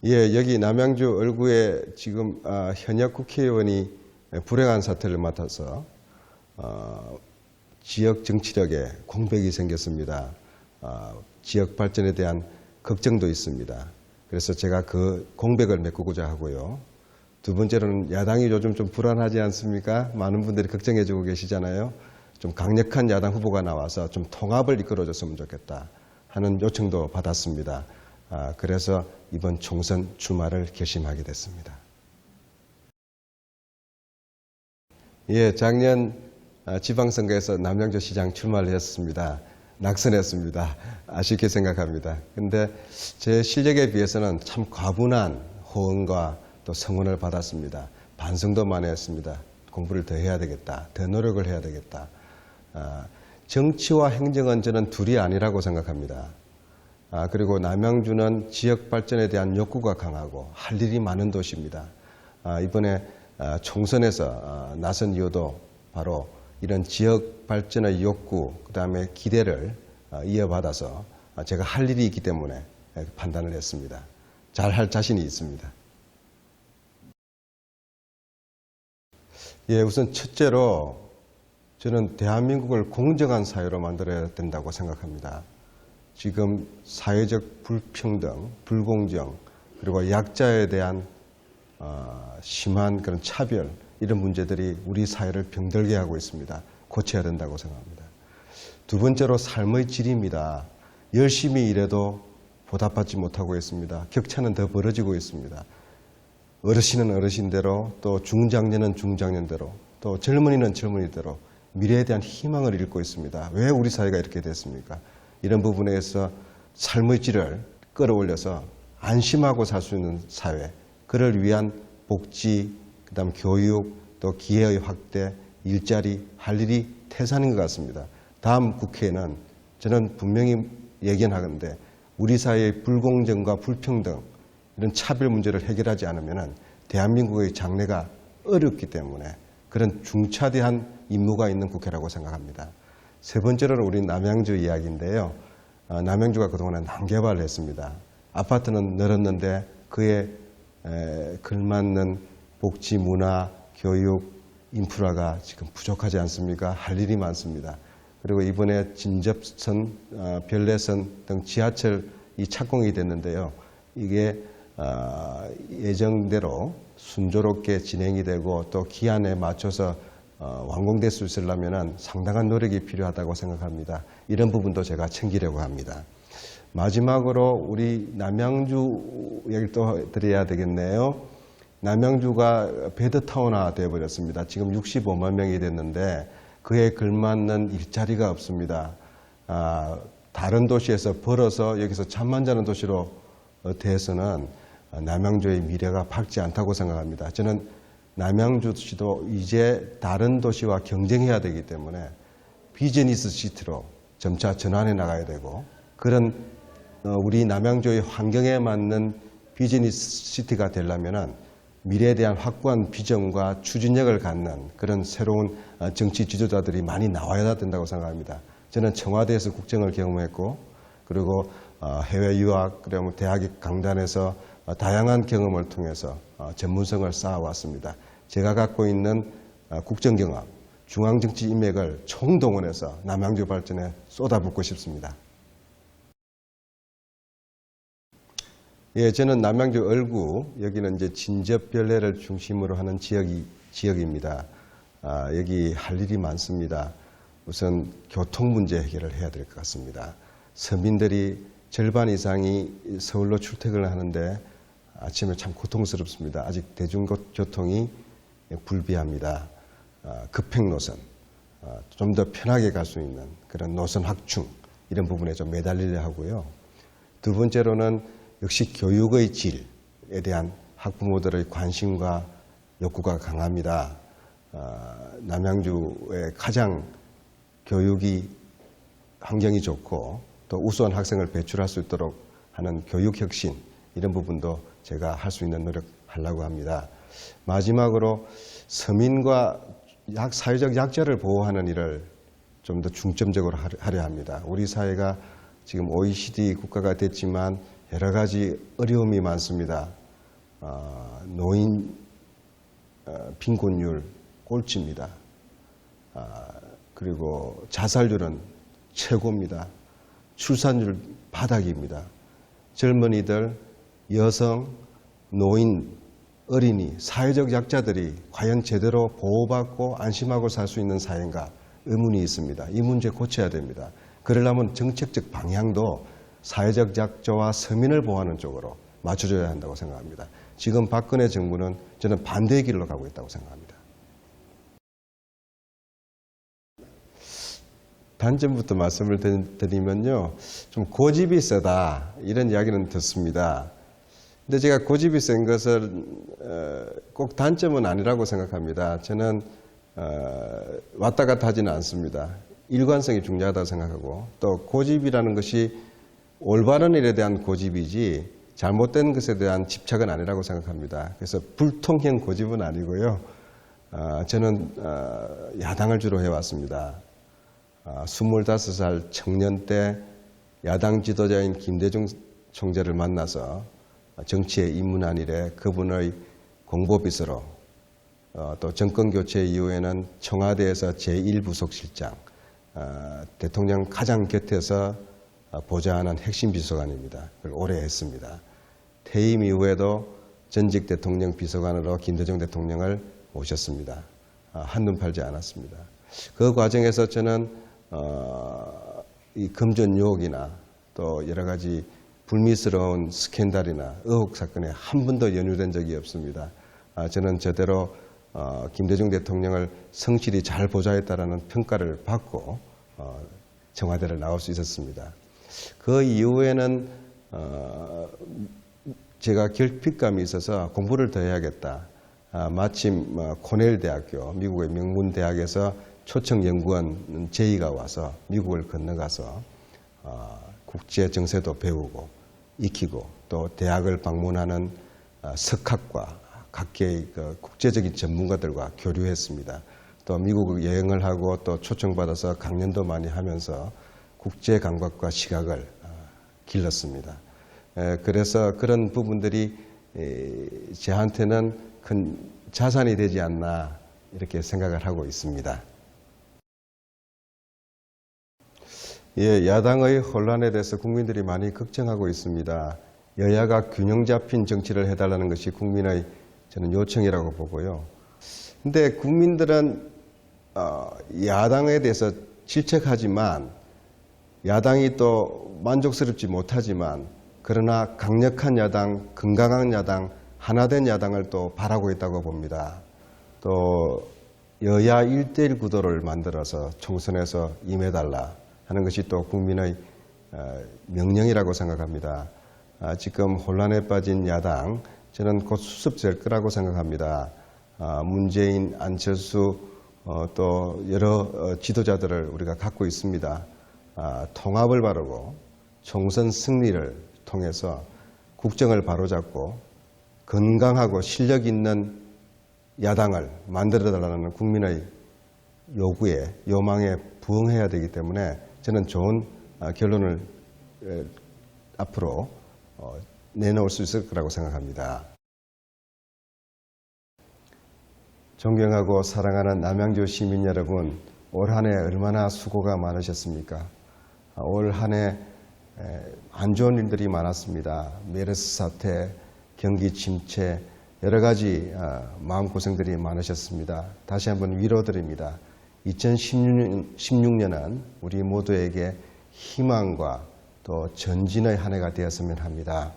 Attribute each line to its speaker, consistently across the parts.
Speaker 1: 예, 여기 남양주 얼구에 지금 현역 국회의원이 불행한 사태를 맡아서 지역 정치력에 공백이 생겼습니다. 지역 발전에 대한 걱정도 있습니다. 그래서 제가 그 공백을 메꾸고자 하고요. 두 번째로는 야당이 요즘 좀 불안하지 않습니까? 많은 분들이 걱정해주고 계시잖아요. 좀 강력한 야당 후보가 나와서 좀 통합을 이끌어줬으면 좋겠다 하는 요청도 받았습니다. 그래서 이번 총선 출마를 결심하게 됐습니다. 예, 작년 지방선거에서 남양주시장 출마를 했습니다. 낙선했습니다. 아쉽게 생각합니다. 근데 제 실력에 비해서는 참 과분한 호응과 또 성원을 받았습니다. 반성도 많이 했습니다. 공부를 더 해야 되겠다. 더 노력을 해야 되겠다. 정치와 행정은 저는 둘이 아니라고 생각합니다. 그리고 남양주는 지역 발전에 대한 욕구가 강하고 할 일이 많은 도시입니다. 이번에 총선에서 나선 이유도 바로 이런 지역 발전의 욕구, 그 다음에 기대를 이어받아서 제가 할 일이 있기 때문에 판단을 했습니다. 잘할 자신이 있습니다. 예, 우선 첫째로 저는 대한민국을 공정한 사회로 만들어야 된다고 생각합니다. 지금 사회적 불평등, 불공정, 그리고 약자에 대한 심한 그런 차별, 이런 문제들이 우리 사회를 병들게 하고 있습니다. 고쳐야 된다고 생각합니다. 두 번째로 삶의 질입니다. 열심히 일해도 보답받지 못하고 있습니다. 격차는 더 벌어지고 있습니다. 어르신은 어르신대로, 또 중장년은 중장년대로, 또 젊은이는 젊은이대로 미래에 대한 희망을 잃고 있습니다. 왜 우리 사회가 이렇게 됐습니까? 이런 부분에서 삶의 질을 끌어올려서 안심하고 살 수 있는 사회, 그를 위한 복지, 그다음 교육, 또 기회의 확대, 일자리, 할 일이 태산인 것 같습니다. 다음 국회에는 저는 분명히 예견하건대 우리 사회의 불공정과 불평등, 이런 차별 문제를 해결하지 않으면 대한민국의 장래가 어렵기 때문에 그런 중차대한 임무가 있는 국회라고 생각합니다. 세 번째로는 우리 남양주 이야기인데요. 남양주가 그동안에 난개발을 했습니다. 아파트는 늘었는데 그에 걸맞는 복지, 문화, 교육, 인프라가 지금 부족하지 않습니까? 할 일이 많습니다. 그리고 이번에 진접선, 별내선 등 지하철이 착공이 됐는데요. 이게 예정대로 순조롭게 진행이 되고 또 기한에 맞춰서 완공될 수 있으려면 상당한 노력이 필요하다고 생각합니다. 이런 부분도 제가 챙기려고 합니다. 마지막으로 우리 남양주 얘기를 또 드려야 되겠네요. 남양주가 베드타운화 되어버렸습니다. 지금 65만 명이 됐는데 그에 걸맞는 일자리가 없습니다. 다른 도시에서 벌어서 여기서 잠만 자는 도시로 돼서는 남양주의 미래가 밝지 않다고 생각합니다. 저는 남양주시도 이제 다른 도시와 경쟁해야 되기 때문에 비즈니스 시티로 점차 전환해 나가야 되고 그런 우리 남양주의 환경에 맞는 비즈니스 시티가 되려면 미래에 대한 확고한 비전과 추진력을 갖는 그런 새로운 정치 지도자들이 많이 나와야 된다고 생각합니다. 저는 청와대에서 국정을 경험했고 그리고 해외 유학, 그리고 대학 강단에서 다양한 경험을 통해서 전문성을 쌓아왔습니다. 제가 갖고 있는 국정 경험, 중앙정치 인맥을 총동원해서 남양주 발전에 쏟아붓고 싶습니다. 예, 저는 남양주 얼구, 여기는 이제 진접별내를 중심으로 하는 지역입니다. 여기 할 일이 많습니다. 우선 교통 문제 해결을 해야 될 것 같습니다. 서민들이 절반 이상이 서울로 출퇴근을 하는데 아침에 참 고통스럽습니다. 아직 대중교통이 불비합니다. 급행 노선, 좀 더 편하게 갈 수 있는 그런 노선 확충, 이런 부분에 좀 매달리려 하고요. 두 번째로는 역시 교육의 질에 대한 학부모들의 관심과 욕구가 강합니다. 남양주의 가장 교육이 환경이 좋고 또 우수한 학생을 배출할 수 있도록 하는 교육혁신, 이런 부분도 제가 할 수 있는 노력하려고 합니다. 마지막으로 서민과 사회적 약자를 보호하는 일을 좀 더 중점적으로 하려 합니다. 우리 사회가 지금 OECD 국가가 됐지만 여러 가지 어려움이 많습니다. 노인 빈곤율 꼴찌입니다. 그리고 자살률은 최고입니다. 출산율 바닥입니다. 젊은이들, 여성, 노인, 어린이, 사회적 약자들이 과연 제대로 보호받고 안심하고 살 수 있는 사회인가 의문이 있습니다. 이 문제 고쳐야 됩니다. 그러려면 정책적 방향도 사회적 약자와 서민을 보호하는 쪽으로 맞춰줘야 한다고 생각합니다. 지금 박근혜 정부는 저는 반대의 길로 가고 있다고 생각합니다. 단점부터 말씀을 드리면요, 좀 고집이 세다 이런 이야기는 듣습니다. 근데 제가 고집이 센 것은 꼭 단점은 아니라고 생각합니다. 저는 왔다 갔다 하지는 않습니다. 일관성이 중요하다고 생각하고, 또 고집이라는 것이 올바른 일에 대한 고집이지 잘못된 것에 대한 집착은 아니라고 생각합니다. 그래서 불통형 고집은 아니고요. 저는 야당을 주로 해왔습니다. 25살 청년 때 야당 지도자인 김대중 총재를 만나서 정치에 입문한 이래 그분의 공보비서로, 또 정권교체 이후에는 청와대에서 제1부속실장, 대통령 가장 곁에서 보좌하는 핵심 비서관입니다. 그걸 오래 했습니다. 퇴임 이후에도 전직 대통령 비서관으로 김대중 대통령을 모셨습니다. 한눈 팔지 않았습니다. 그 과정에서 저는 이 금전 유혹이나 또 여러 가지 불미스러운 스캔들이나 의혹 사건에 한 번도 연루된 적이 없습니다. 저는 제대로 김대중 대통령을 성실히 잘 보좌했다라는 평가를 받고 청와대를 나올 수 있었습니다. 그 이후에는 제가 결핍감이 있어서 공부를 더 해야겠다. 마침 코넬 대학교, 미국의 명문 대학에서 초청 연구원 제의가 와서 미국을 건너가서 국제 정세도 배우고 익히고, 또 대학을 방문하는 석학과 각계의 국제적인 전문가들과 교류했습니다. 또 미국 여행을 하고 또 초청받아서 강연도 많이 하면서 국제 감각과 시각을 길렀습니다. 그래서 그런 부분들이 저한테는 큰 자산이 되지 않나 이렇게 생각을 하고 있습니다. 예, 야당의 혼란에 대해서 국민들이 많이 걱정하고 있습니다. 여야가 균형 잡힌 정치를 해달라는 것이 국민의 저는 요청이라고 보고요. 근데 국민들은 야당에 대해서 질책하지만, 야당이 또 만족스럽지 못하지만, 그러나 강력한 야당, 건강한 야당, 하나된 야당을 또 바라고 있다고 봅니다. 또 여야 1대1 구도를 만들어서 총선에서 임해달라 하는 것이 또 국민의 명령이라고 생각합니다. 지금 혼란에 빠진 야당, 저는 곧 수습될 거라고 생각합니다. 문재인, 안철수, 또 여러 지도자들을 우리가 갖고 있습니다. 통합을 바르고 총선 승리를 통해서 국정을 바로잡고 건강하고 실력 있는 야당을 만들어달라는 국민의 요구에, 요망에 부응해야 되기 때문에 저는 좋은 결론을 앞으로 내놓을 수 있을 거라고 생각합니다. 존경하고 사랑하는 남양주 시민 여러분, 올 한 해 얼마나 수고가 많으셨습니까? 올 한 해 안 좋은 일들이 많았습니다. 메르스 사태, 경기 침체, 여러 가지 마음고생들이 많으셨습니다. 다시 한번 위로드립니다. 2016년은 우리 모두에게 희망과 또 전진의 한 해가 되었으면 합니다.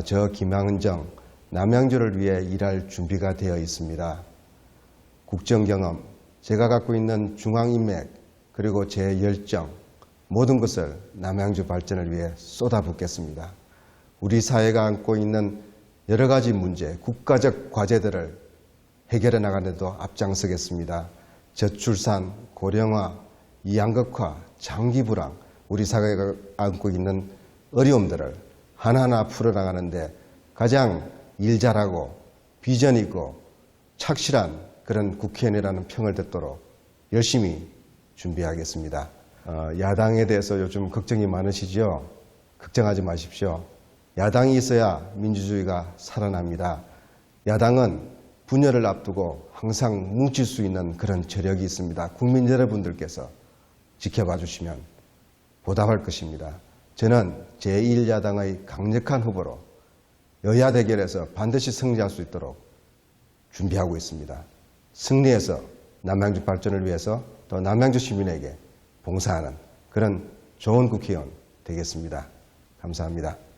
Speaker 1: 저 김항정, 남양주를 위해 일할 준비가 되어 있습니다. 국정경험, 제가 갖고 있는 중앙인맥, 그리고 제 열정, 모든 것을 남양주 발전을 위해 쏟아붓겠습니다. 우리 사회가 안고 있는 여러 가지 문제, 국가적 과제들을 해결해 나가는 데도 앞장서겠습니다. 저출산, 고령화, 양극화, 장기불황, 우리 사회가 안고 있는 어려움들을 하나하나 풀어나가는데 가장 일 잘하고 비전 있고 착실한 그런 국회의원이라는 평을 듣도록 열심히 준비하겠습니다. 야당에 대해서 요즘 걱정이 많으시죠? 걱정하지 마십시오. 야당이 있어야 민주주의가 살아납니다. 야당은 분열을 앞두고 항상 뭉칠 수 있는 그런 저력이 있습니다. 국민 여러분들께서 지켜봐 주시면 보답할 것입니다. 저는 제1야당의 강력한 후보로 여야 대결에서 반드시 승리할 수 있도록 준비하고 있습니다. 승리해서 남양주 발전을 위해서 또 남양주 시민에게 봉사하는 그런 좋은 국회의원 되겠습니다. 감사합니다.